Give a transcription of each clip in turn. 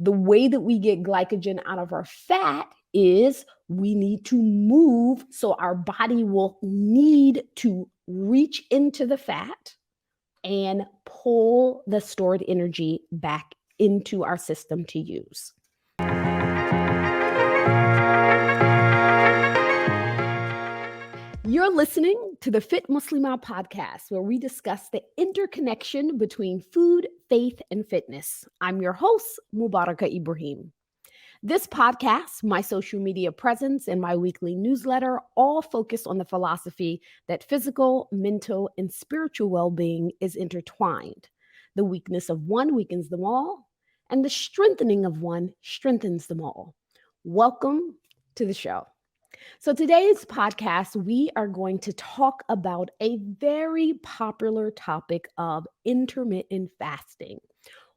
The way that we get glycogen out of our fat is we need to move. So our body will need to reach into the fat and pull the stored energy back into our system to use. You're listening to the Fit Muslima podcast, where we discuss the interconnection between food, faith, and fitness. I'm your host, Mubarakah Ibrahim. This podcast, my social media presence, and my weekly newsletter all focus on the philosophy that physical, mental, and spiritual well-being is intertwined. The weakness of one weakens them all, and the strengthening of one strengthens them all. Welcome to the show. So today's podcast, we are going to talk about a very popular topic of intermittent fasting.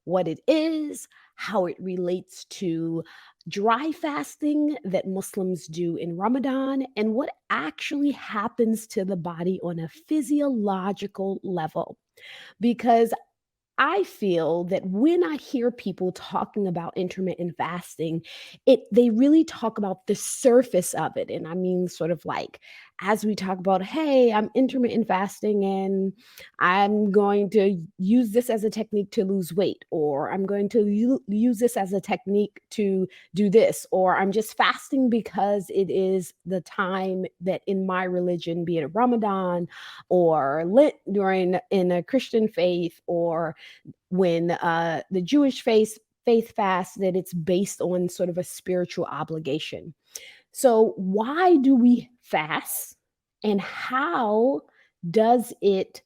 What it is, how it relates to dry fasting that Muslims do in Ramadan, and what actually happens to the body on a physiological level. Because I feel that when I hear people talking about intermittent fasting, they really talk about the surface of it. And I mean, sort of like, as we talk about, hey, I'm intermittent fasting and I'm going to use this as a technique to lose weight, or I'm going to use this as a technique to do this, or I'm just fasting because it is the time that in my religion, be it Ramadan or Lent in a Christian faith, or when the Jewish faith fast, that it's based on sort of a spiritual obligation. So why do we fast, and how does it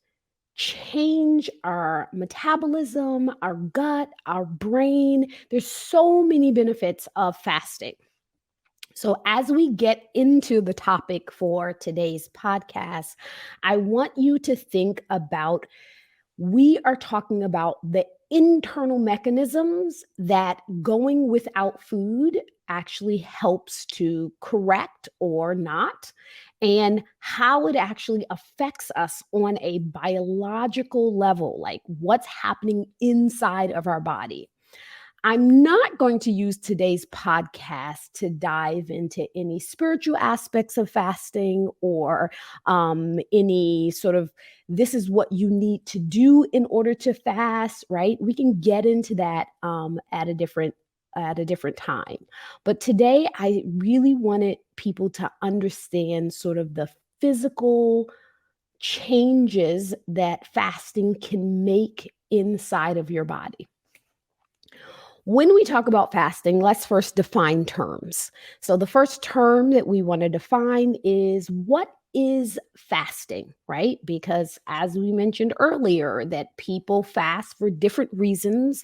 change our metabolism, our gut, our brain? There's so many benefits of fasting. So, as we get into the topic for today's podcast, I want you to think about, we are talking about the internal mechanisms that going without food actually helps to correct or not, and how it actually affects us on a biological level, like what's happening inside of our body. I'm not going to use today's podcast to dive into any spiritual aspects of fasting, or any sort of, this is what you need to do in order to fast, right? We can get into that at a different time. But today, I really wanted people to understand sort of the physical changes that fasting can make inside of your body. When we talk about fasting, let's first define terms. So the first term that we want to define is, what is fasting, right? Because as we mentioned earlier, that people fast for different reasons,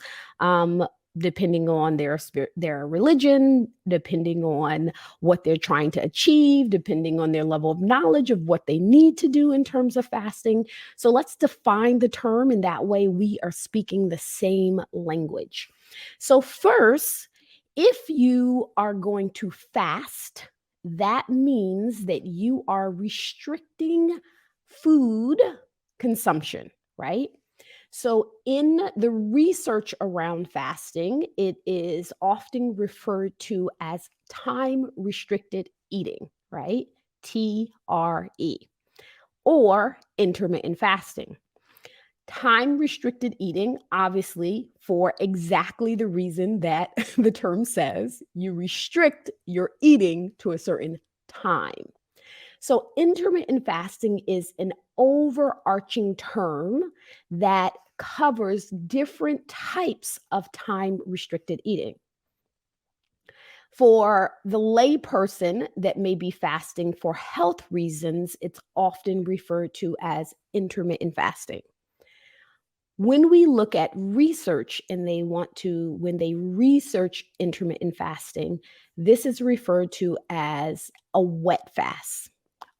depending on their religion, depending on what they're trying to achieve, depending on their level of knowledge of what they need to do in terms of fasting. So let's define the term, and that way we are speaking the same language. So first, if you are going to fast, that means that you are restricting food consumption, right? So in the research around fasting, it is often referred to as time restricted eating, right? TRE, or intermittent fasting. Time restricted eating, obviously, for exactly the reason that the term says, you restrict your eating to a certain time. So intermittent fasting is an overarching term that covers different types of time restricted eating. For the layperson that may be fasting for health reasons, it's often referred to as intermittent fasting. When we look at research and when they research intermittent fasting, this is referred to as a wet fast.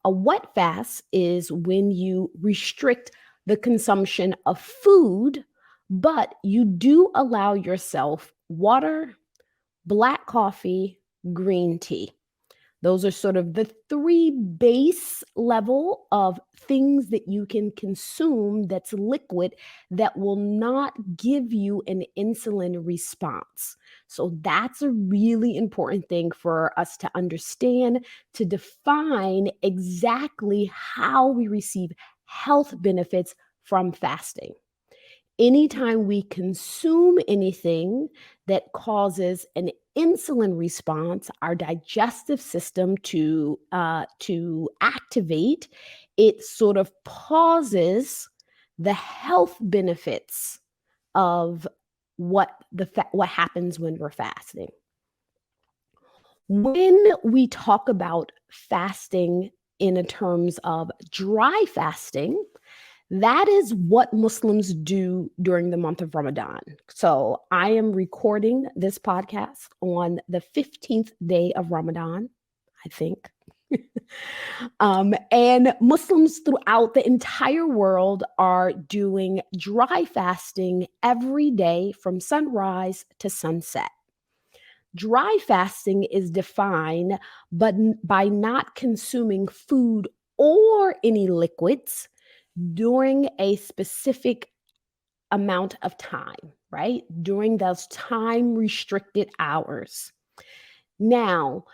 A wet fast is when you restrict the consumption of food, but you do allow yourself water, black coffee, green tea. Those are sort of the three base level of things that you can consume that's liquid that will not give you an insulin response. So that's a really important thing for us to understand, to define exactly how we receive health benefits from fasting. Anytime we consume anything that causes an insulin response, our digestive system to activate, it sort of pauses the health benefits of what happens when we're fasting. When we talk about fasting in a terms of dry fasting, that is what Muslims do during the month of Ramadan. So I am recording this podcast on the 15th day of Ramadan, I think. And Muslims throughout the entire world are doing dry fasting every day from sunrise to sunset. Dry fasting is defined by not consuming food or any liquids during a specific amount of time, right? During those time restricted hours. Now,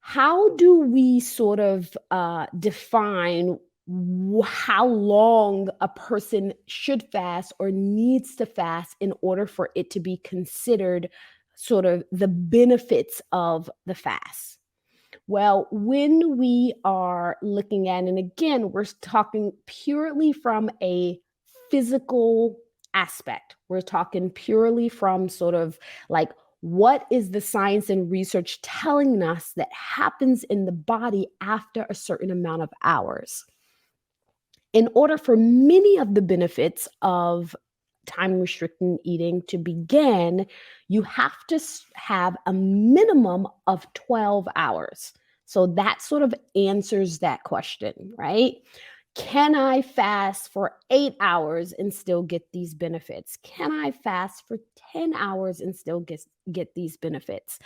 how do we sort of define how long a person should fast or needs to fast in order for it to be considered sort of the benefits of the fast? Well, when we are looking at, and again, we're talking purely from a physical aspect, we're talking purely from sort of like what is the science and research telling us that happens in the body after a certain amount of hours. In order for many of the benefits of time restricted eating to begin, you have to have a minimum of 12 hours. So that sort of answers that question, right? Can I fast for 8 hours and still get these benefits? Can I fast for 10 hours and still get these benefits?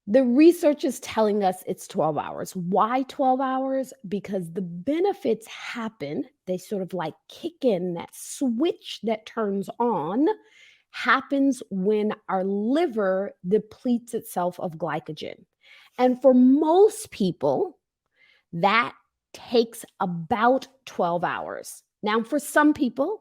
The research is telling us it's 12 hours. Why 12 hours? Because the benefits happen, they sort of like kick in, that switch that turns on happens when our liver depletes itself of glycogen. And for most people, that takes about 12 hours. Now, for some people,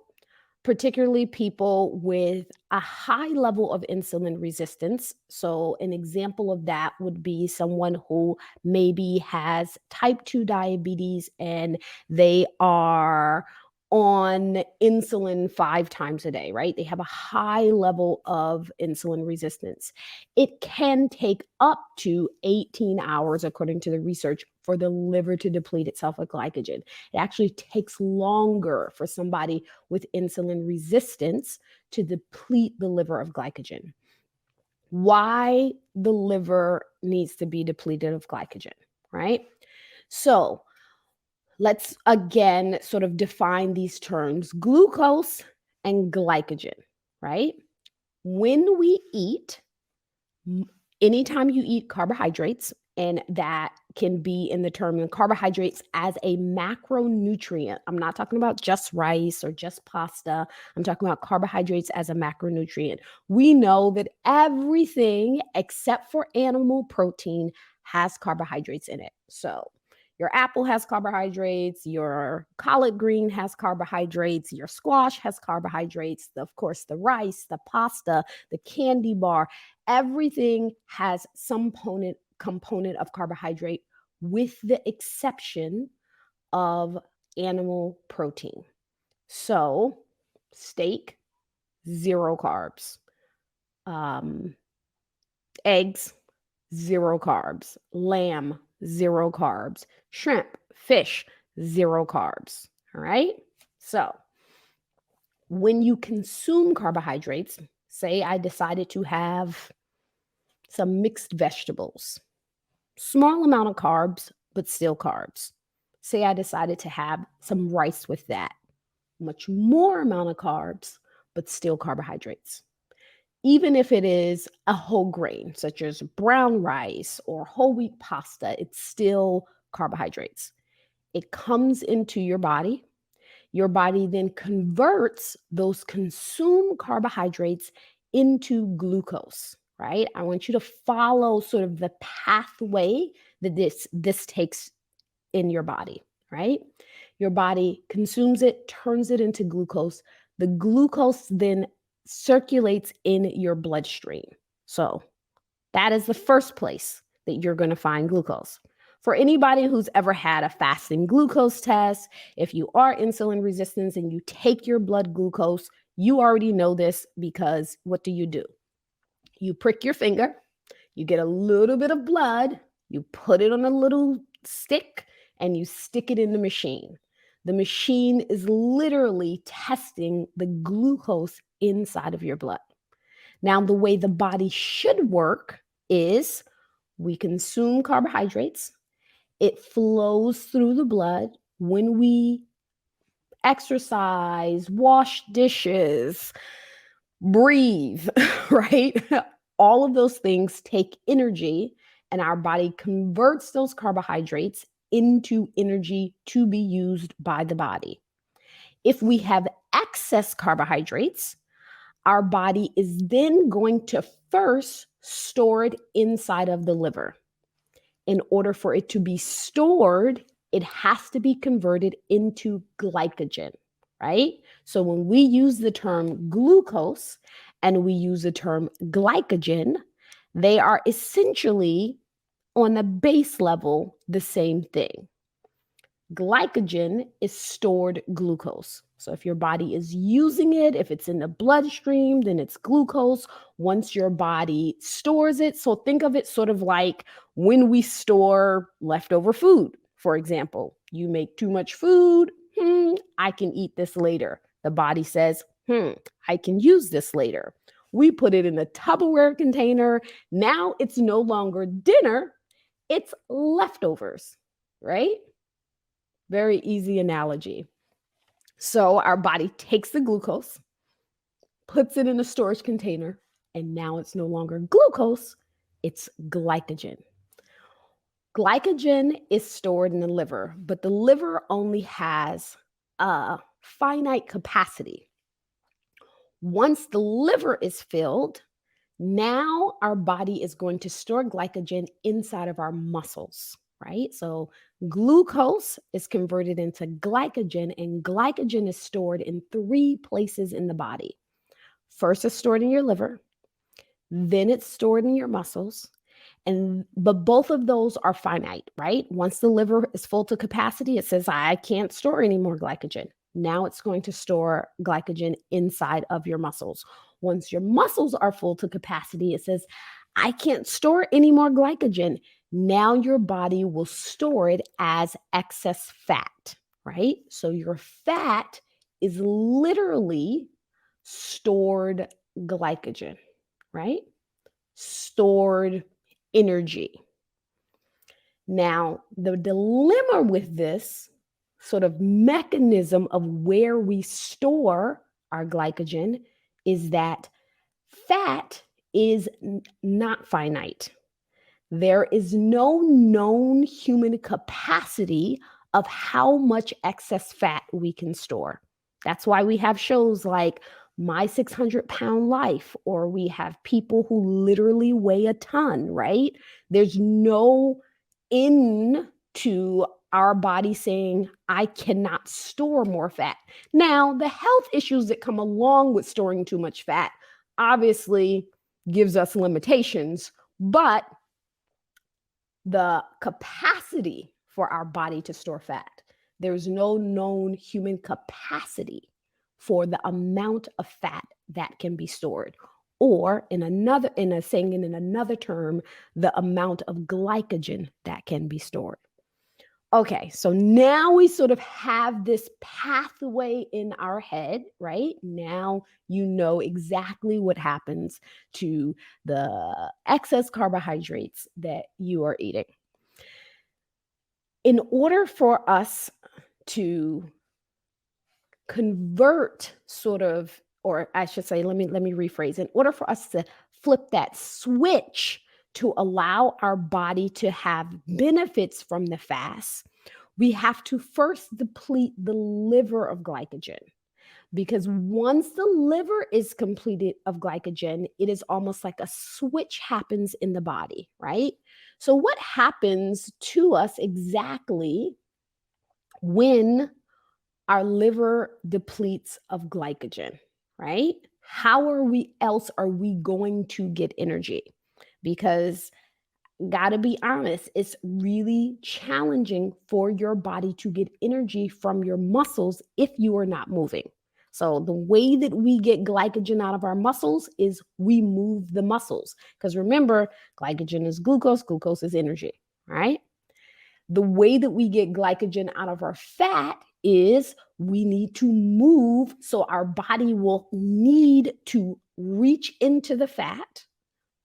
particularly people with a high level of insulin resistance. So, an example of that would be someone who maybe has type 2 diabetes and they are on insulin 5 times a day, right? They have a high level of insulin resistance. It can take up to 18 hours, according to the research, for the liver to deplete itself of glycogen. It actually takes longer for somebody with insulin resistance to deplete the liver of glycogen. Why the liver needs to be depleted of glycogen, right? So let's again sort of define these terms: glucose and glycogen, right? When we eat, anytime you eat carbohydrates, and that can be in the term of carbohydrates as a macronutrient. I'm not talking about just rice or just pasta. I'm talking about carbohydrates as a macronutrient. We know that everything except for animal protein has carbohydrates in it. So your apple has carbohydrates, your collard green has carbohydrates, your squash has carbohydrates, of course, the rice, the pasta, the candy bar, everything has some component of carbohydrate with the exception of animal protein. So, steak, 0 carbs. Eggs, 0 carbs. Lamb, 0 carbs. Shrimp, fish, 0 carbs. All right. So, when you consume carbohydrates, say I decided to have some mixed vegetables, small amount of carbs, but still carbs. Say I decided to have some rice with that, much more amount of carbs, but still carbohydrates. even if it is a whole grain, such as brown rice or whole wheat pasta, it's still carbohydrates. It comes into your body. Your body then converts those consumed carbohydrates into glucose, right? I want you to follow sort of the pathway that this takes in your body, right? Your body consumes it, turns it into glucose. The glucose then circulates in your bloodstream. So that is the first place that you're going to find glucose. For anybody who's ever had a fasting glucose test, if you are insulin resistant and you take your blood glucose, you already know this because what do? You prick your finger, you get a little bit of blood, you put it on a little stick, and you stick it in the machine. The machine is literally testing the glucose inside of your blood. Now, the way the body should work is we consume carbohydrates, it flows through the blood. When we exercise, wash dishes, breathe, right? All of those things take energy, and our body converts those carbohydrates into energy to be used by the body. If we have excess carbohydrates, our body is then going to first store it inside of the liver. In order for it to be stored, it has to be converted into glycogen, right? So when we use the term glucose and we use the term glycogen, they are essentially on the base level the same thing. Glycogen is stored glucose. So if your body is using it, if it's in the bloodstream, then it's glucose. Once your body stores it, so think of it sort of like when we store leftover food. For example, you make too much food, I can eat this later. The body says, I can use this later. We put it in a Tupperware container. Now it's no longer dinner, it's leftovers, right? Very easy analogy. So our body takes the glucose, puts it in a storage container, and now it's no longer glucose, it's glycogen. Glycogen is stored in the liver, but the liver only has a finite capacity. Once the liver is filled, now our body is going to store glycogen inside of our muscles, right? So glucose is converted into glycogen, and glycogen is stored in 3 places in the body. First, it's stored in your liver, then it's stored in your muscles, but both of those are finite, right? Once the liver is full to capacity, it says, I can't store any more glycogen. Now it's going to store glycogen inside of your muscles. Once your muscles are full to capacity, it says, I can't store any more glycogen. Now your body will store it as excess fat, right? So your fat is literally stored glycogen, right? Stored energy. Now, the dilemma with this sort of mechanism of where we store our glycogen is that fat is not finite. There is no known human capacity of how much excess fat we can store. That's why we have shows like My 600-Pound Life, or we have people who literally weigh a ton, right? There's no end to our body saying, I cannot store more fat. Now, the health issues that come along with storing too much fat obviously gives us limitations, but the capacity for our body to store fat, there's no known human capacity for the amount of fat that can be stored. Or in another term, the amount of glycogen that can be stored. Okay, so now we sort of have this pathway in our head, right? Now you know exactly what happens to the excess carbohydrates that you are eating. In order for us to convert sort of or I should say, let me rephrase. In order for us to flip that switch to allow our body to have benefits from the fast, we have to first deplete the liver of glycogen. Because once the liver is completed of glycogen, it is almost like a switch happens in the body, right? So, what happens to us exactly when our liver depletes of glycogen, right? How are we going to get energy? Because gotta be honest, it's really challenging for your body to get energy from your muscles if you are not moving. So, the way that we get glycogen out of our muscles is we move the muscles. Because remember, glycogen is glucose is energy, right? The way that we get glycogen out of our fat is we need to move. So, our body will need to reach into the fat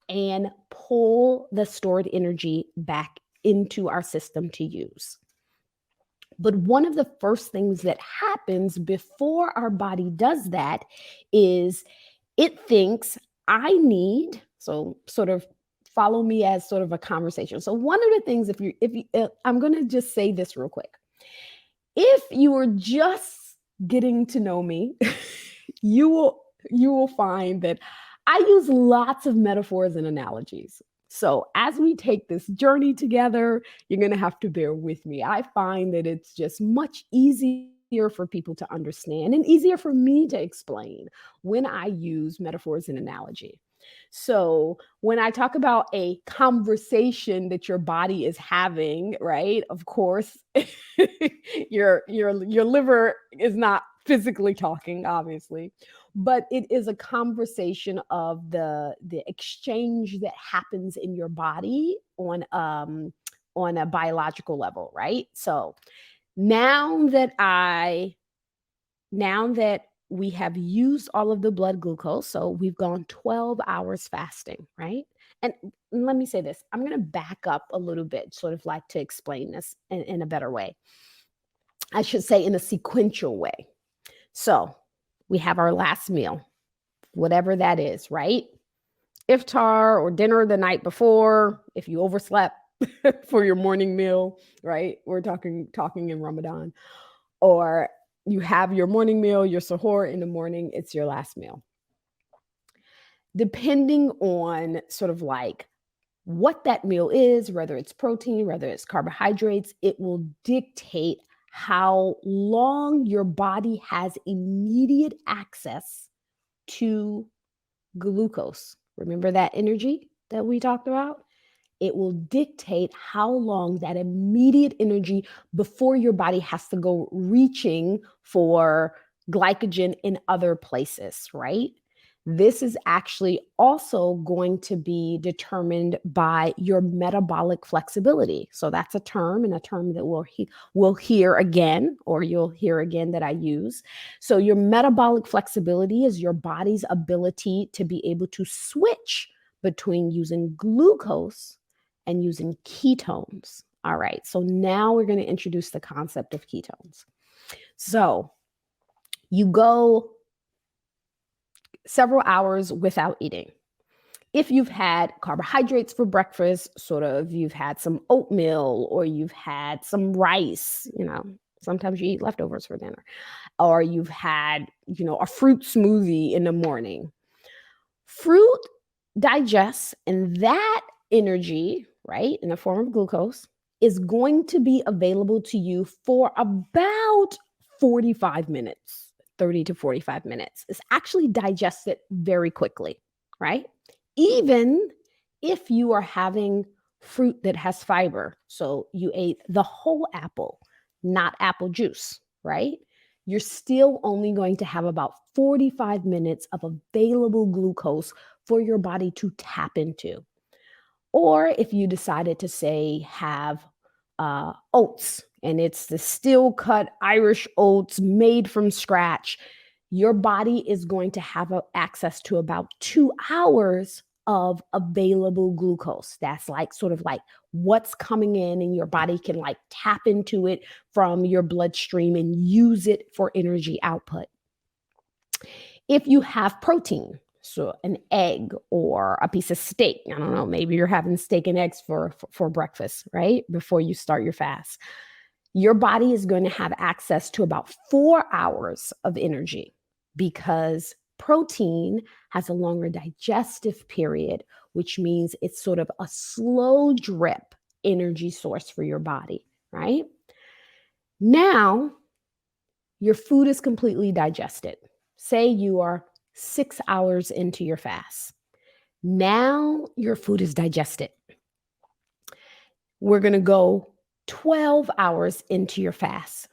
and pull the stored energy back into our system to use. But one of the first things that happens before our body does that is it thinks I need, so sort of follow me as sort of a conversation. So one of the things, if you I'm going to just say this real quick. If you are just getting to know me, you will find that I use lots of metaphors and analogies. So as we take this journey together, you're going to have to bear with me. I find that it's just much easier for people to understand and easier for me to explain when I use metaphors and analogy. So when I talk about a conversation that your body is having, right? Of course, your liver is not physically talking, obviously, but it is a conversation of the exchange that happens in your body on a biological level, right? So now that I now that we have used all of the blood glucose, so we've gone 12 hours fasting, right? And let me say this, I'm going to back up a little bit, sort of like to explain this in a better way. I should say in a sequential way. So we have our last meal, whatever that is, right? Iftar or dinner the night before, if you overslept for your morning meal, right? We're talking in Ramadan. Or you have your morning meal, your sahur in the morning, it's your last meal. Depending on sort of like what that meal is, whether it's protein, whether it's carbohydrates, it will dictate how long your body has immediate access to glucose. Remember that energy that we talked about? It will dictate how long that immediate energy before your body has to go reaching for glycogen in other places, right? This is actually also going to be determined by your metabolic flexibility. So that's a term, and a term that we'll hear again, or you'll hear again, that I use. So your metabolic flexibility is your body's ability to be able to switch between using glucose and using ketones. All right, so now we're going to introduce the concept of ketones. So you go several hours without eating. If you've had carbohydrates for breakfast, sort of you've had some oatmeal or you've had some rice, sometimes you eat leftovers for dinner, or you've had, a fruit smoothie in the morning. Fruit digests, and that energy, right, in the form of glucose, is going to be available to you for about 45 minutes, 30 to 45 minutes. It's actually digested very quickly, right? Even if you are having fruit that has fiber. So you ate the whole apple, not apple juice, right? You're still only going to have about 45 minutes of available glucose for your body to tap into. Or if you decided to, say, have oats, and it's the steel cut Irish oats made from scratch, your body is going to have access to about 2 hours of available glucose. That's like sort of like what's coming in, and your body can like tap into it from your bloodstream and use it for energy output. If you have protein, so an egg or a piece of steak, I don't know, maybe you're having steak and eggs for breakfast, right? Before you start your fast, your body is going to have access to about 4 hours of energy because protein has a longer digestive period, which means it's sort of a slow drip energy source for your body, right? Now, your food is completely digested. Say you are 6 hours into your fast. Now your food is digested. We're going to go 12 hours into your fast.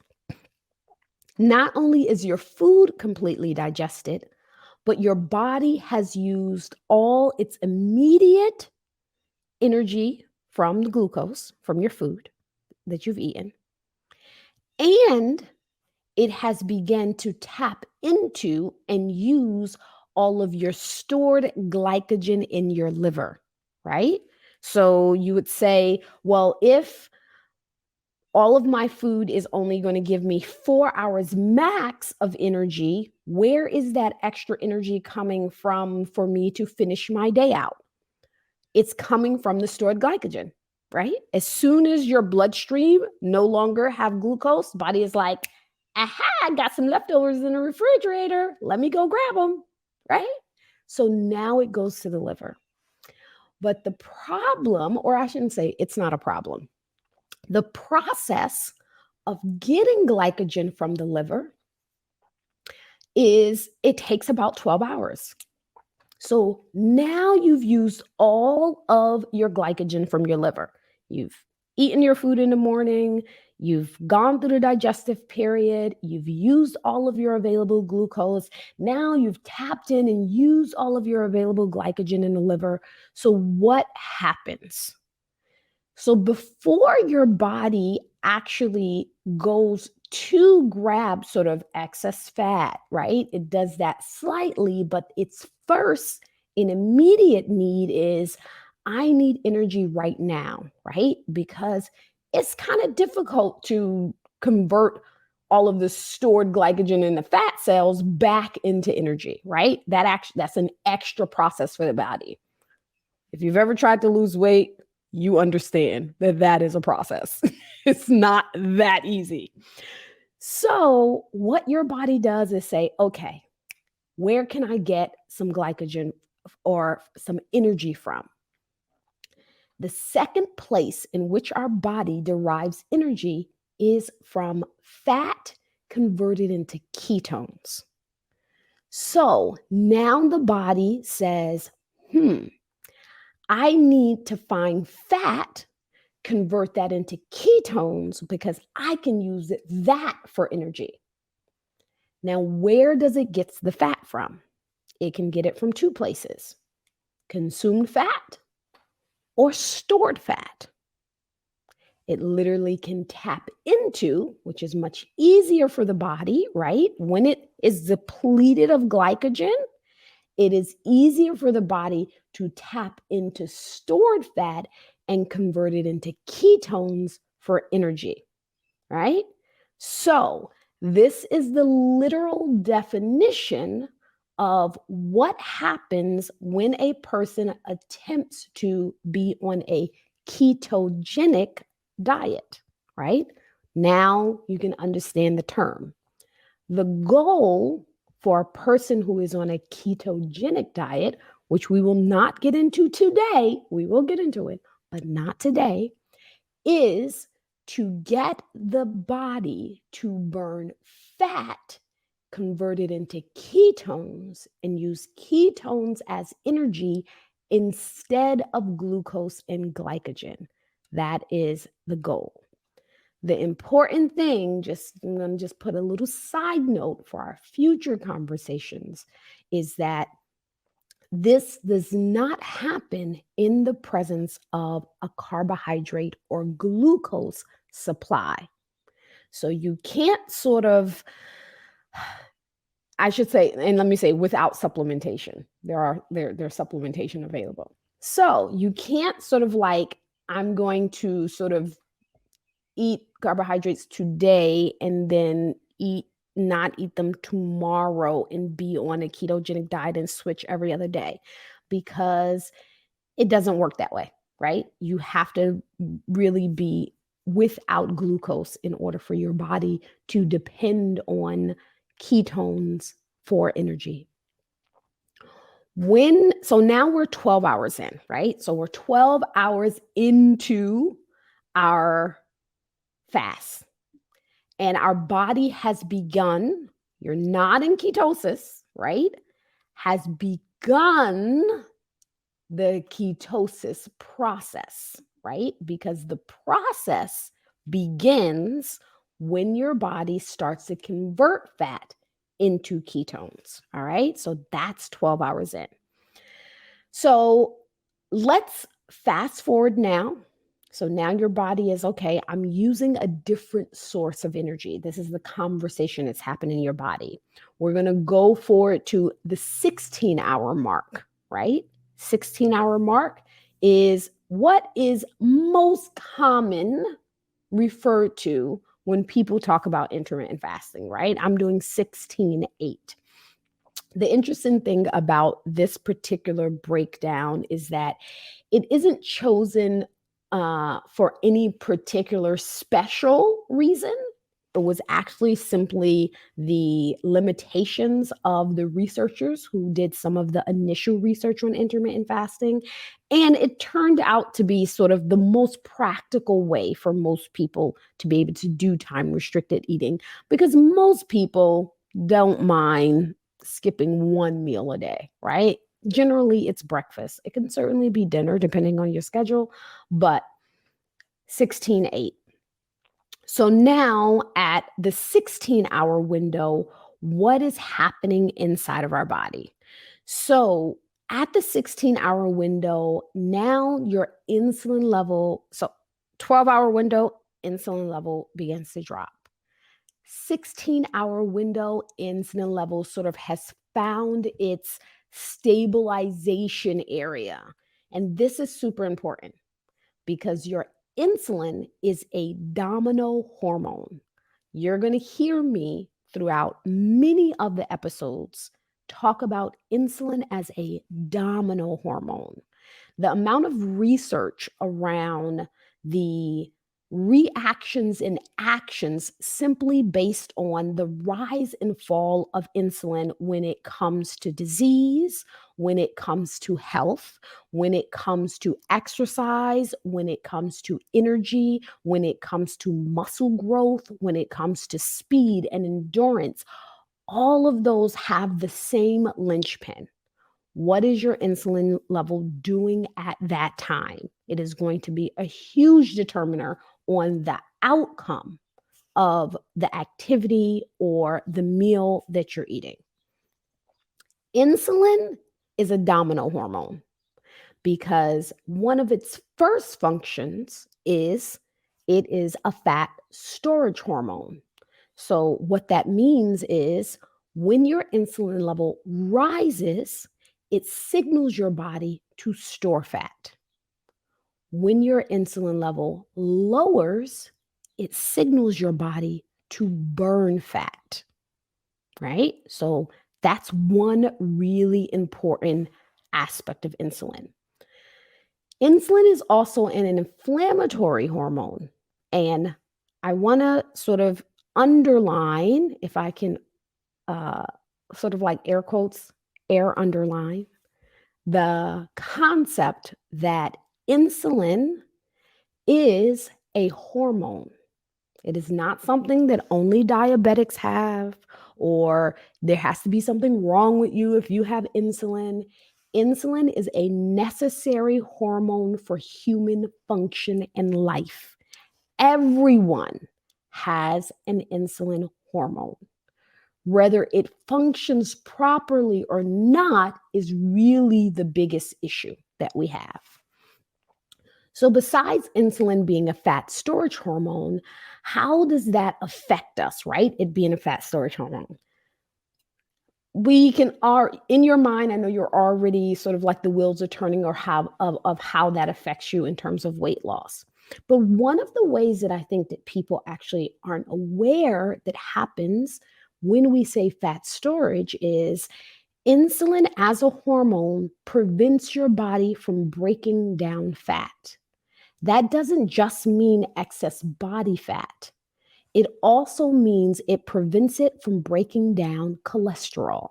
Not only is your food completely digested, but your body has used all its immediate energy from the glucose from your food that you've eaten, and it has begun to tap into and use all of your stored glycogen in your liver, right? So you would say, well, if all of my food is only going to give me 4 hours max of energy, where is that extra energy coming from for me to finish my day out? It's coming from the stored glycogen, right? As soon as your bloodstream no longer have glucose, body is like, aha, I got some leftovers in the refrigerator. Let me go grab them, right? So now it goes to the liver. But the problem, or I shouldn't say it's not a problem, the process of getting glycogen from the liver is it takes about 12 hours. So now you've used all of your glycogen from your liver. You've eaten your food in the morning, you've gone through the digestive period, you've used all of your available glucose. Now you've tapped in and used all of your available glycogen in the liver. So what happens? So before your body actually goes to grab sort of excess fat, right? It does that slightly, but its first and immediate need is I need energy right now, right? Because it's kind of difficult to convert all of the stored glycogen in the fat cells back into energy, right? That's an extra process for the body. If you've ever tried to lose weight, you understand that that is a process. It's not that easy. So what your body does is say, okay, where can I get some glycogen or some energy from? The second place in which our body derives energy is from fat converted into ketones. So now the body says, I need to find fat, convert that into ketones because I can use that for energy. Now, where does it get the fat from? It can get it from two places: consumed fat or stored fat. It literally can tap into, which is much easier for the body, right? When it is depleted of glycogen, it is easier for the body to tap into stored fat and convert it into ketones for energy, right? So this is the literal definition of what happens when a person attempts to be on a ketogenic diet, right? Now you can understand the term. The goal for a person who is on a ketogenic diet, which we will not get into today, we will get into it, but not today, is to get the body to burn fat converted into ketones and use ketones as energy instead of glucose and glycogen. That is the goal. The important thing, I'm going to just put a little side note for our future conversations, is that this does not happen in the presence of a carbohydrate or glucose supply. So you can't sort of, I should say, and let me say without supplementation. There's supplementation available. So you can't sort of like, I'm going to sort of eat carbohydrates today and then eat not eat them tomorrow and be on a ketogenic diet and switch every other day, because it doesn't work that way, right? You have to really be without glucose in order for your body to depend on ketones for energy. So now we're 12 hours in, right? So we're 12 hours into our fast, and our body has begun, you're not in ketosis, right? Has begun the ketosis process, right? Because the process begins when your body starts to convert fat into ketones. All right. So that's 12 hours in. So let's fast forward now. So now your body is okay. I'm using a different source of energy. This is the conversation that's happening in your body. We're going to go forward to the 16-hour mark, right? 16-hour mark is what is most common referred to when people talk about intermittent fasting, right? I'm doing 16-8. The interesting thing about this particular breakdown is that it isn't chosen for any particular special reason. It was actually simply the limitations of the researchers who did some of the initial research on intermittent fasting. And it turned out to be sort of the most practical way for most people to be able to do time restricted eating, because most people don't mind skipping one meal a day, right? Generally, it's breakfast. It can certainly be dinner, depending on your schedule, but 16-8. So now at the 16-hour window, what is happening inside of our body? So at the 16-hour window, now your insulin level, so 12-hour window, insulin level begins to drop. 16-hour window, insulin level sort of has found its stabilization area. And this is super important because your insulin is a domino hormone. You're going to hear me throughout many of the episodes talk about insulin as a domino hormone. The amount of research around the reactions and actions simply based on the rise and fall of insulin when it comes to disease, when it comes to health, when it comes to exercise, when it comes to energy, when it comes to muscle growth, when it comes to speed and endurance, all of those have the same linchpin. What is your insulin level doing at that time? It is going to be a huge determiner on the outcome of the activity or the meal that you're eating. Insulin is a domino hormone because one of its first functions is it is a fat storage hormone. So what that means is when your insulin level rises, it signals your body to store fat. When your insulin level lowers, it signals your body to burn fat, right? So that's one really important aspect of insulin. Insulin is also an inflammatory hormone. And I want to sort of underline, if I can sort of like air quotes, air underline, the concept that insulin is a hormone. It is not something that only diabetics have, or there has to be something wrong with you if you have insulin. Insulin is a necessary hormone for human function and life. Everyone has an insulin hormone. Whether it functions properly or not is really the biggest issue that we have. So besides insulin being a fat storage hormone, how does that affect us, right? It being a fat storage hormone. We can in your mind, I know you're already sort of like the wheels are turning or of how that affects you in terms of weight loss. But one of the ways that I think that people actually aren't aware that happens when we say fat storage is insulin as a hormone prevents your body from breaking down fat. That doesn't just mean excess body fat. It also means it prevents it from breaking down cholesterol.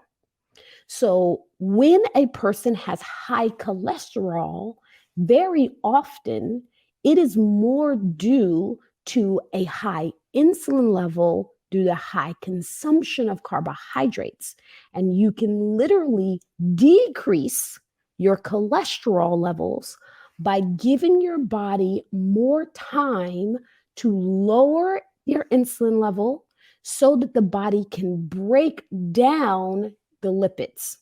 So, when a person has high cholesterol, very often it is more due to a high insulin level due to high consumption of carbohydrates. And you can literally decrease your cholesterol levels by giving your body more time to lower your insulin level so that the body can break down the lipids,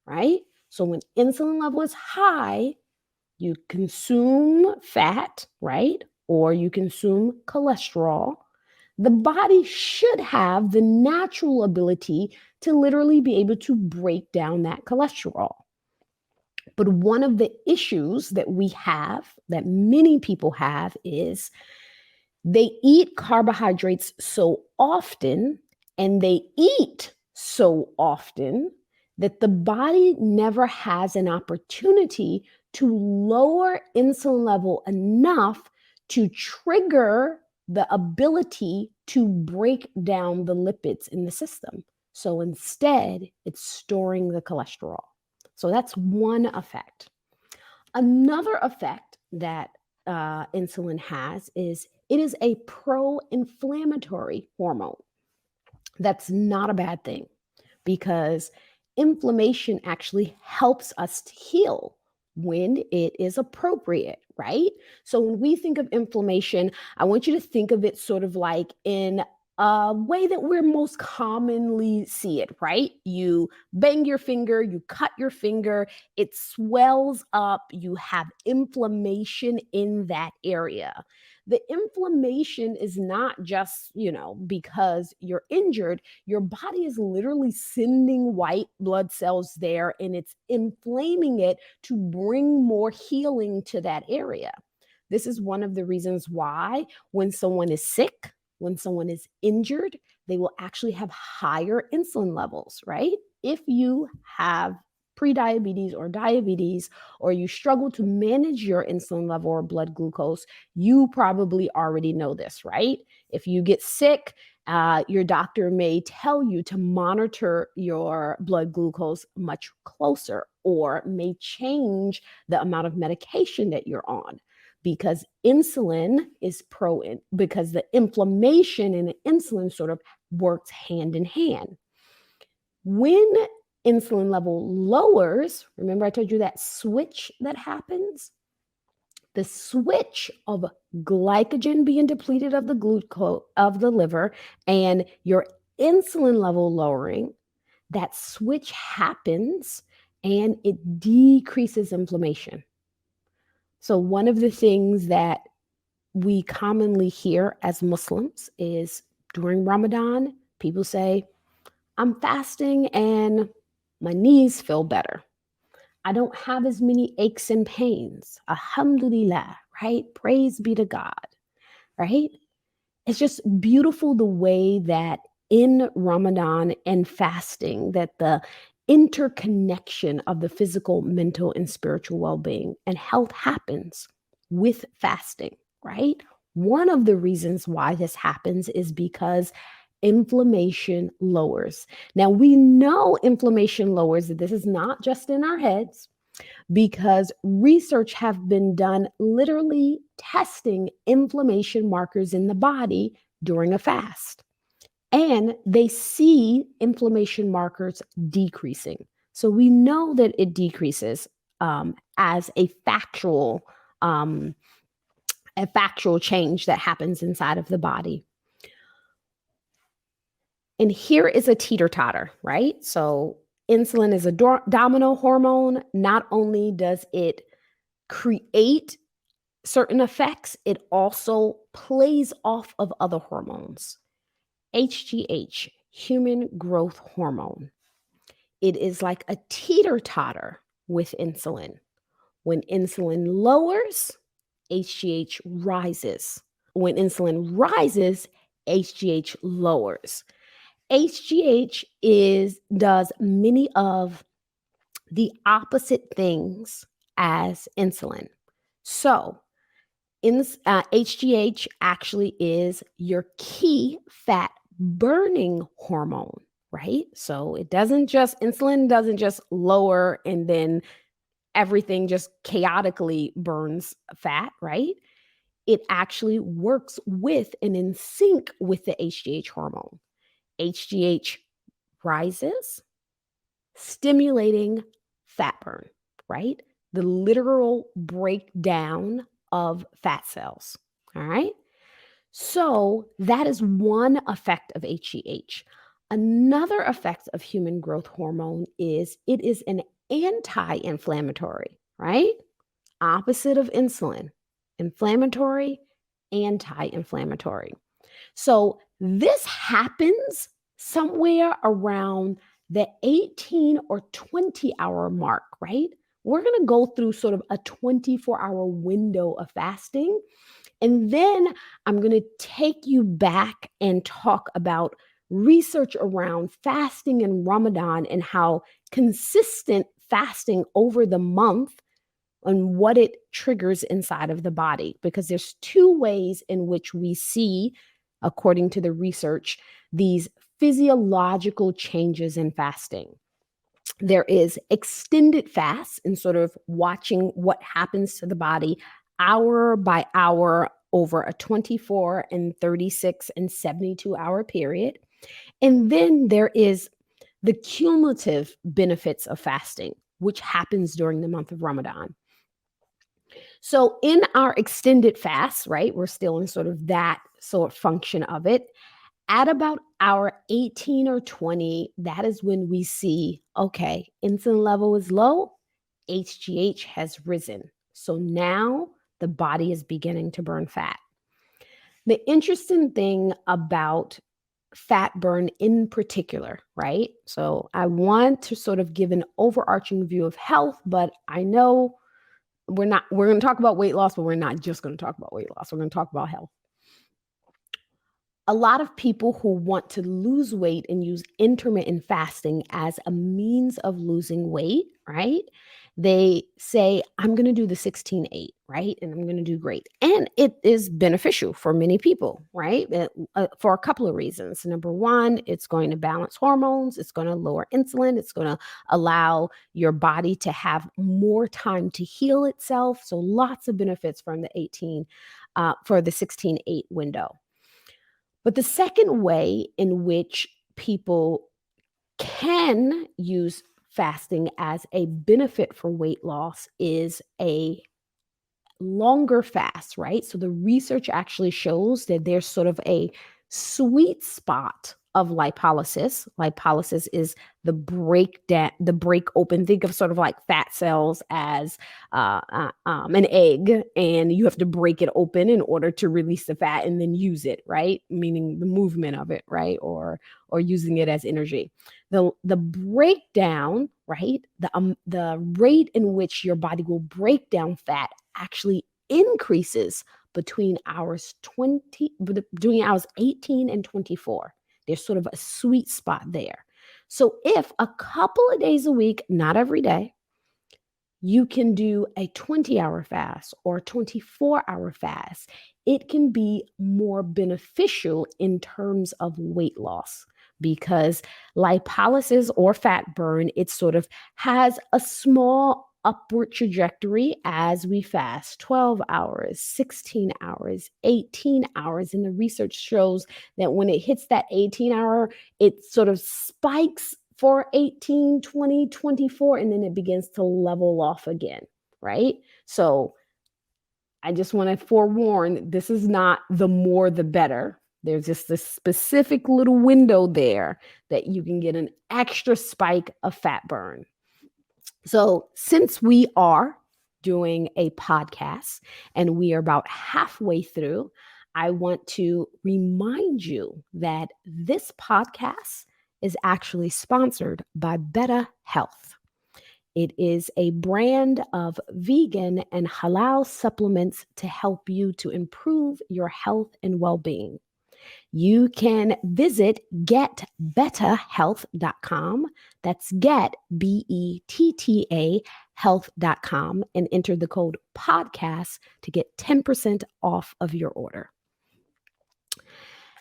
right? So when insulin level is high, you consume fat, right? Or you consume cholesterol. The body should have the natural ability to literally be able to break down that cholesterol. But one of the issues that we have, that many people have, is they eat carbohydrates so often and they eat so often that the body never has an opportunity to lower insulin level enough to trigger the ability to break down the lipids in the system. So instead, it's storing the cholesterol. So that's one effect. Another effect that insulin has is it is a pro inflammatory hormone. That's not a bad thing because inflammation actually helps us to heal when it is appropriate, right? So when we think of inflammation, I want you to think of it sort of like in a way that we're most commonly see it, right? You bang your finger, you cut your finger, it swells up, you have inflammation in that area. The inflammation is not just, because you're injured. Your body is literally sending white blood cells there and it's inflaming it to bring more healing to that area. This is one of the reasons why when someone is sick, when someone is injured, they will actually have higher insulin levels, right? If you have prediabetes or diabetes, or you struggle to manage your insulin level or blood glucose, you probably already know this, right? If you get sick, your doctor may tell you to monitor your blood glucose much closer or may change the amount of medication that you're on because insulin is because the inflammation and the insulin sort of works hand in hand. When insulin level lowers, remember I told you that switch that happens? The switch of glycogen being depleted of the glucose of the liver and your insulin level lowering, that switch happens and it decreases inflammation. So one of the things that we commonly hear as Muslims is during Ramadan, people say, I'm fasting and my knees feel better. I don't have as many aches and pains. Alhamdulillah, right? Praise be to God, right? It's just beautiful the way that in Ramadan and fasting that the interconnection of the physical, mental, and spiritual well-being and health happens with fasting, right? One of the reasons why this happens is because inflammation lowers. Now, we know inflammation lowers. This is not just in our heads because research have been done literally testing inflammation markers in the body during a fast. And they see inflammation markers decreasing. So we know that it decreases as um, a factual change that happens inside of the body. And here is a teeter-totter, right? So insulin is a domino hormone. Not only does it create certain effects, it also plays off of other hormones. HGH, human growth hormone. It is like a teeter-totter with insulin. When insulin lowers, HGH rises. When insulin rises, HGH lowers. HGH does many of the opposite things as insulin. So, HGH actually is your key fat burning hormone, right? So insulin doesn't just lower and then everything just chaotically burns fat, right? It actually works with and in sync with the HGH hormone. HGH rises, stimulating fat burn, right? The literal breakdown of fat cells. All right. So that is one effect of HGH. Another effect of human growth hormone is it is an anti inflammatory, right? Opposite of insulin, inflammatory, anti inflammatory. So this happens somewhere around the 18 or 20-hour mark, right? We're going to go through sort of a 24-hour window of fasting. And then I'm going to take you back and talk about research around fasting in Ramadan and how consistent fasting over the month and what it triggers inside of the body. Because there's two ways in which we see, according to the research, these physiological changes in fasting. There is extended fast and sort of watching what happens to the body hour by hour over a 24 and 36 and 72-hour period. And then there is the cumulative benefits of fasting, which happens during the month of Ramadan. So in our extended fast, right, we're still in sort of that sort of function of it. At about hour 18 or 20, that is when we see, okay, insulin level is low, HGH has risen. So now the body is beginning to burn fat. The interesting thing about fat burn in particular, right? So I want to sort of give an overarching view of health, but I know we're going to talk about weight loss, but we're not just going to talk about weight loss. We're going to talk about health. A lot of people who want to lose weight and use intermittent fasting as a means of losing weight, right? They say, I'm going to do the 16-8, right? And I'm going to do great. And it is beneficial for many people, right? For a couple of reasons. Number one, it's going to balance hormones. It's going to lower insulin. It's going to allow your body to have more time to heal itself. So lots of benefits from the 16-8 window. But the second way in which people can use fasting as a benefit for weight loss is a longer fast, right? So the research actually shows that there's sort of a sweet spot of lipolysis. Lipolysis is the breakdown, the break open. Think of sort of like fat cells as an egg, and you have to break it open in order to release the fat and then use it, right? Meaning the movement of it, right? Or using it as energy. The breakdown, right? The rate in which your body will break down fat actually increases between hours 18 and 24. There's sort of a sweet spot there. So if a couple of days a week, not every day, you can do a 20-hour fast or a 24-hour fast, it can be more beneficial in terms of weight loss, because lipolysis or fat burn, it sort of has a small upward trajectory as we fast 12 hours, 16 hours, 18 hours. And the research shows that when it hits that 18-hour, it sort of spikes for 18, 20, 24, and then it begins to level off again, right? So I just want to forewarn, this is not the more the better. There's just this specific little window there that you can get an extra spike of fat burn. So since we are doing a podcast and we are about halfway through, I want to remind you that this podcast is actually sponsored by Beta Health. It is a brand of vegan and halal supplements to help you to improve your health and well-being. You can visit getbettahealth.com. That's get, BETTA, health.com, and enter the code podcast to get 10% off of your order.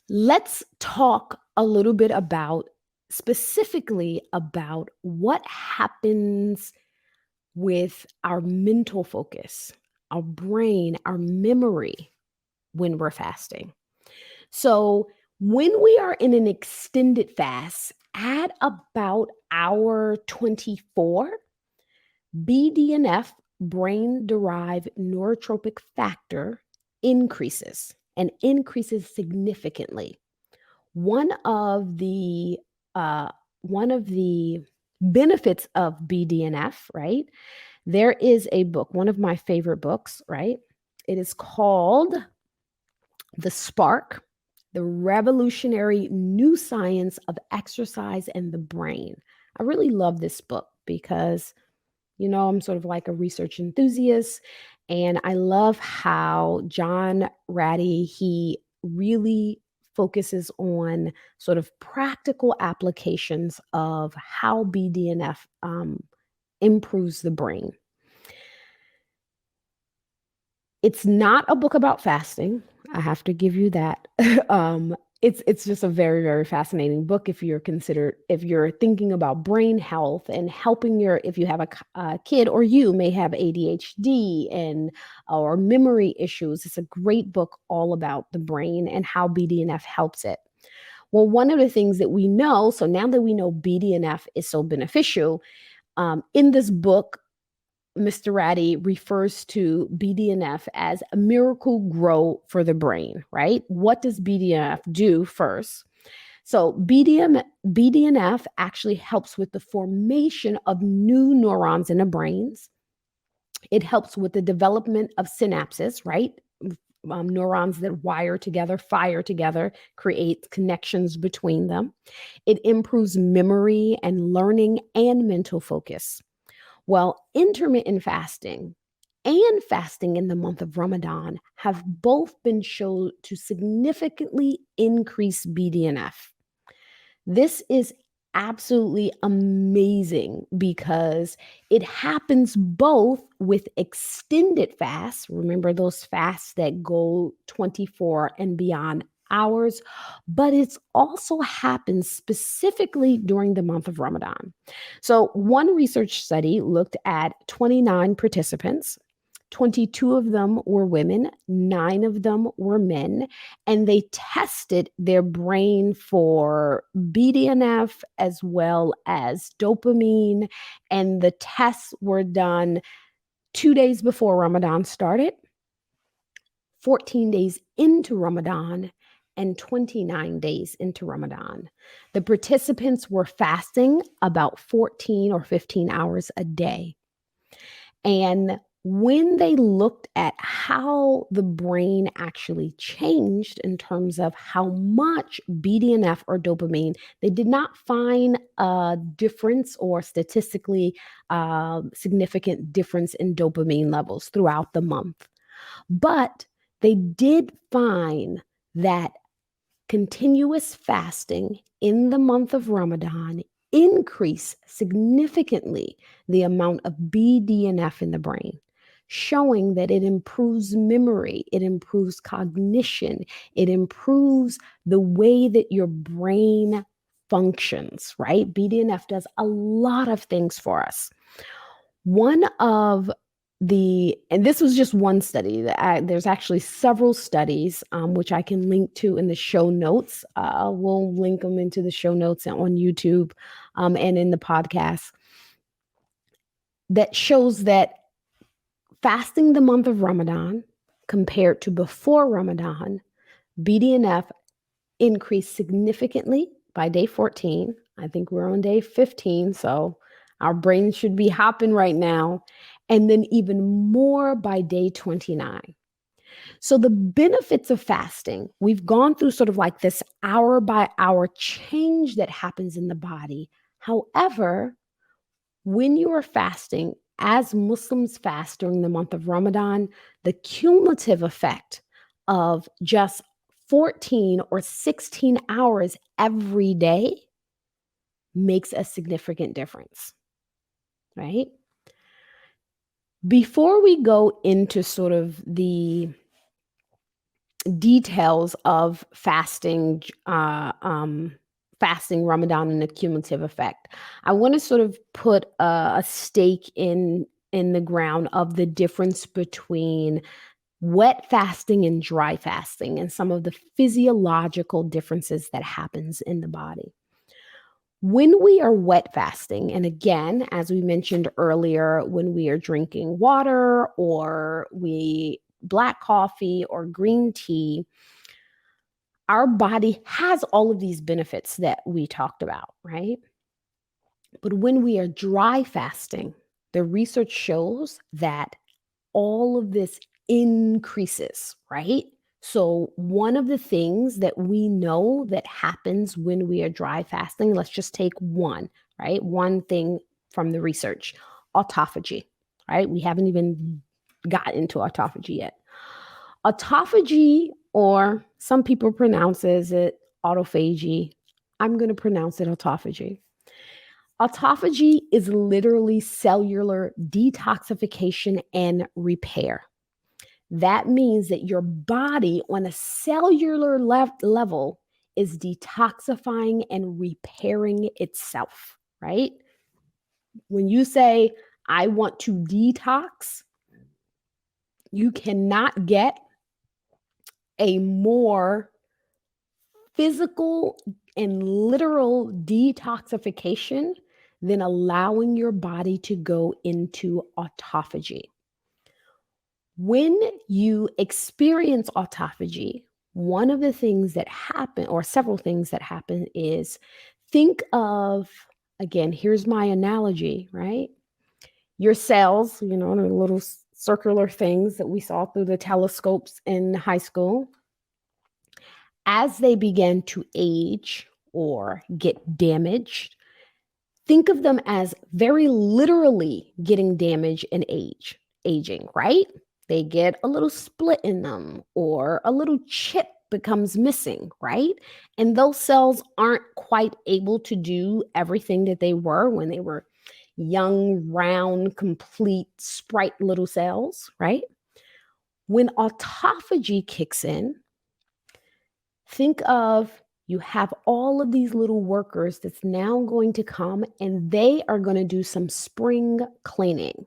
Let's talk a little bit specifically about what happens with our mental focus, our brain, our memory when we're fasting. So when we are in an extended fast at about hour 24, BDNF, brain-derived neurotrophic factor, increases significantly. One of the benefits of BDNF, right? There is a book, one of my favorite books, right? It is called The Spark, The Revolutionary New Science of Exercise and the Brain. I really love this book because, I'm sort of like a research enthusiast, and I love how John Ratty, he really focuses on sort of practical applications of how BDNF improves the brain. It's not a book about fasting. I have to give you that. It's just a very, very fascinating book if you're thinking about brain health and helping if you have a kid, or you may have ADHD or memory issues. It's a great book all about the brain and how BDNF helps it. Well, one of the things that we know, so now that we know BDNF is so beneficial, in this book, Mr. Ratty refers to BDNF as a miracle grow for the brain, right? What does BDNF do first? So BDNF actually helps with the formation of new neurons in the brains. It helps with the development of synapses, right? Neurons that fire together, create connections between them. It improves memory and learning and mental focus. Well, intermittent fasting and fasting in the month of Ramadan have both been shown to significantly increase BDNF. This is absolutely amazing because it happens both with extended fasts. Remember those fasts that go 24 and beyond hours, but it's also happens specifically during the month of Ramadan. So one research study looked at 29 participants. 22 of them were women, 9 of them were men, and they tested their brain for BDNF as well as dopamine. And the tests were done 2 days before Ramadan started, 14 days into Ramadan, and 29 days into Ramadan. The participants were fasting about 14 or 15 hours a day. And when they looked at how the brain actually changed in terms of how much BDNF or dopamine, they did not find a difference or statistically significant difference in dopamine levels throughout the month. But they did find that continuous fasting in the month of Ramadan increased significantly the amount of BDNF in the brain, showing that it improves memory, it improves cognition, it improves the way that your brain functions, right? BDNF does a lot of things for us. And this was just one study. There's actually several studies, which I can link to in the show notes. We'll link them into the show notes on YouTube and in the podcast, that shows that fasting the month of Ramadan compared to before Ramadan, BDNF increased significantly by day 14. I think we're on day 15, so our brain should be hopping right now. And then even more by day 29. So the benefits of fasting, we've gone through sort of like this hour by hour change that happens in the body. However, when you are fasting, as Muslims fast during the month of Ramadan, the cumulative effect of just 14 or 16 hours every day makes a significant difference, right? Before we go into sort of the details of fasting, fasting Ramadan and the cumulative effect, I want to sort of put a stake in the ground of the difference between wet fasting and dry fasting and some of the physiological differences that happens in the body. When we are wet fasting, and again, as we mentioned earlier, when we are drinking water or black coffee or green tea, our body has all of these benefits that we talked about, right? But when we are dry fasting, the research shows that all of this increases, right? So one of the things that we know that happens when we are dry fasting, let's just take one, right? One thing from the research, autophagy, right? We haven't even got into autophagy yet. Autophagy, or some people pronounces it autophagy. I'm going to pronounce it autophagy. Autophagy is literally cellular detoxification and repair. That means that your body on a cellular level is detoxifying and repairing itself, right? When you say, I want to detox, you cannot get a more physical and literal detoxification than allowing your body to go into autophagy. When you experience autophagy, one of the things that happen, or several things that happen, is think of, again, here's my analogy, right? Your cells, the little circular things that we saw through the telescopes in high school, as they begin to age or get damaged, think of them as very literally getting damaged and aging, right? They get a little split in them or a little chip becomes missing, right? And those cells aren't quite able to do everything that they were when they were young, round, complete, sprite little cells, right? When autophagy kicks in, think of you have all of these little workers that's now going to come and they are going to do some spring cleaning.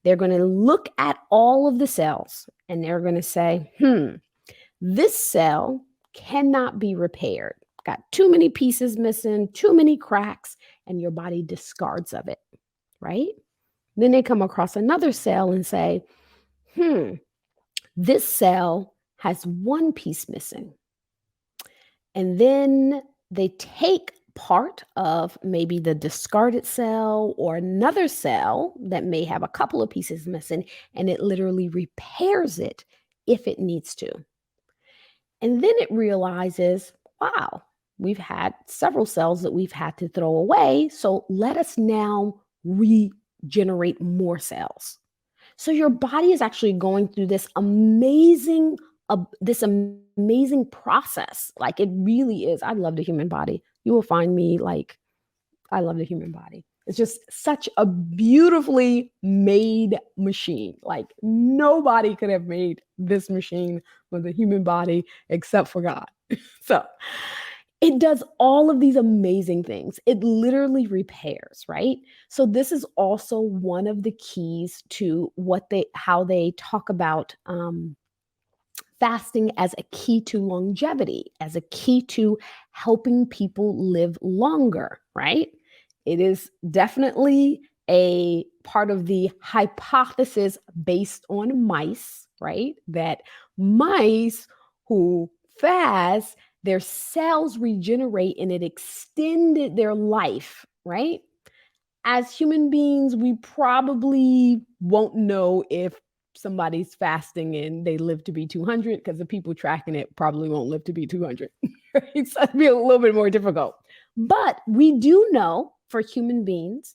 They're going to look at all of the cells and they're going to say, this cell cannot be repaired. Got too many pieces missing, too many cracks, and your body discards of it, right? Then they come across another cell and say, this cell has one piece missing. And then they take part of maybe the discarded cell or another cell that may have a couple of pieces missing, and it literally repairs it if it needs to. And then it realizes, wow, we've had several cells that we've had to throw away. So let us now regenerate more cells. So your body is actually going through this amazing process. Like, it really is. I love the human body. You will find me like, I love the human body. It's just such a beautifully made machine. Like, nobody could have made this machine with the human body except for God. So it does all of these amazing things. It literally repairs, right? So this is also one of the keys to how they talk about fasting as a key to longevity, as a key to helping people live longer, right? It is definitely a part of the hypothesis based on mice, right? That mice who fast, their cells regenerate and it extended their life, right? As human beings, we probably won't know if somebody's fasting and they live to be 200, because the people tracking it probably won't live to be 200. Right? So it'd be a little bit more difficult. But we do know for human beings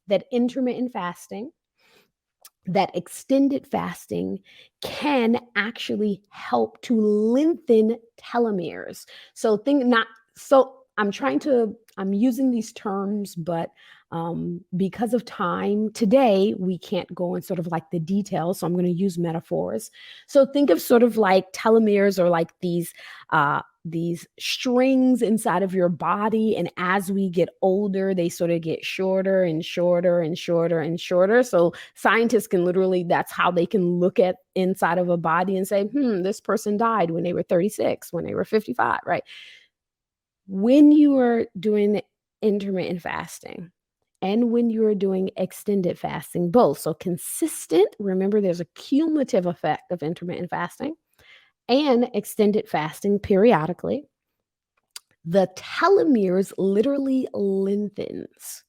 that intermittent fasting that extended fasting can actually help to lengthen telomeres. I'm using these terms, but because of time today, we can't go in sort of like the details. So I'm going to use metaphors. So think of sort of like telomeres or like these strings inside of your body. And as we get older, they sort of get shorter and shorter and shorter and shorter. So scientists can literally, that's how they can look at inside of a body and say, this person died when they were 36, when they were 55, right? When you are doing intermittent fasting and when you are doing extended fasting, both, so consistent, remember there's a cumulative effect of intermittent fasting and extended fasting periodically, the telomeres literally lengthens.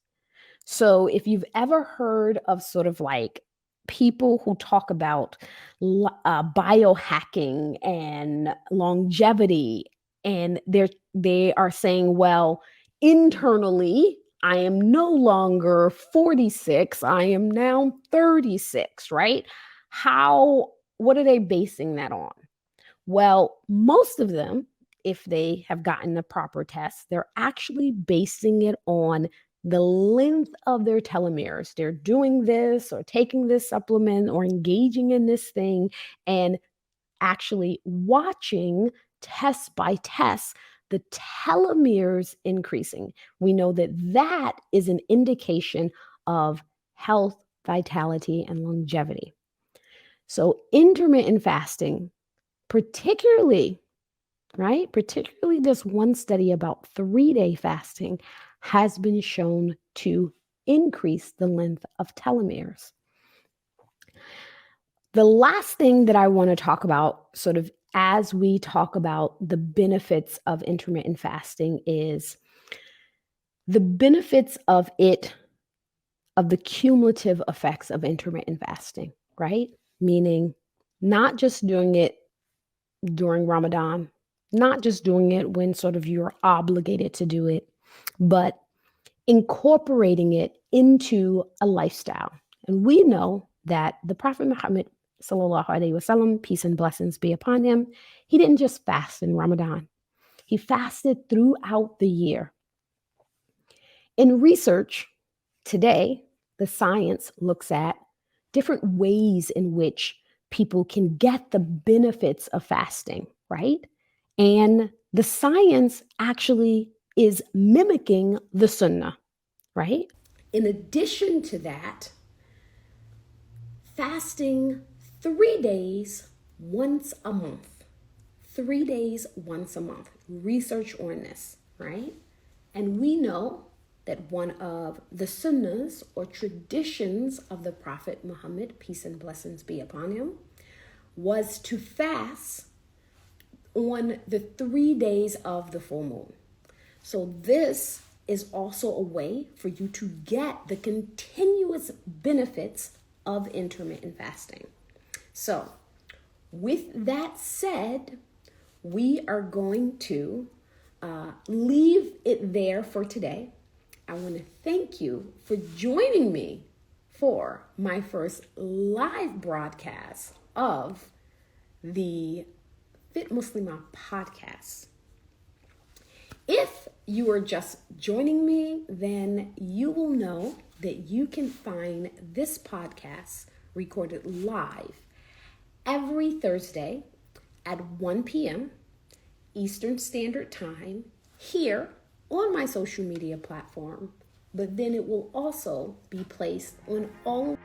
So if you've ever heard of sort of like people who talk about biohacking and longevity, and they are saying, well, internally, I am no longer 46, I am now 36, right? What are they basing that on? Well, most of them, if they have gotten the proper test, they're actually basing it on the length of their telomeres. They're doing this or taking this supplement or engaging in this thing and actually watching test by test the telomeres increasing. We know that that is an indication of health, vitality, and longevity. So intermittent fasting, particularly this one study about 3-day fasting has been shown to increase the length of telomeres. The last thing that I want to talk about, sort of as we talk about the benefits of intermittent fasting, is the benefits of the cumulative effects of intermittent fasting, right? Meaning not just doing it during Ramadan, not just doing it when sort of you're obligated to do it, but incorporating it into a lifestyle. And we know that the Prophet Muhammad, sallallahu alaihi wasallam, peace and blessings be upon him, he didn't just fast in Ramadan. He fasted throughout the year. In research today, the science looks at different ways in which people can get the benefits of fasting, right? And the science actually is mimicking the sunnah, right? In addition to that, fasting 3 days once a month. 3 days once a month. Research on this, right? And we know that one of the sunnahs or traditions of the Prophet Muhammad, peace and blessings be upon him, was to fast on the 3 days of the full moon. So this is also a way for you to get the continuous benefits of intermittent fasting. So with that said, we are going to leave it there for today. I want to thank you for joining me for my first live broadcast of the Fit Muslimah podcast. If you are just joining me, then you will know that you can find this podcast recorded live every Thursday at 1 p.m. Eastern Standard Time here on my social media platform, but then it will also be placed on all.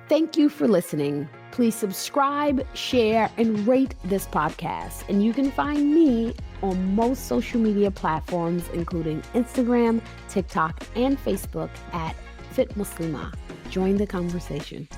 Thank you for listening. Please subscribe, share, and rate this podcast. And you can find me on most social media platforms, including Instagram, TikTok, and Facebook at Fit Muslimah. Join the conversation.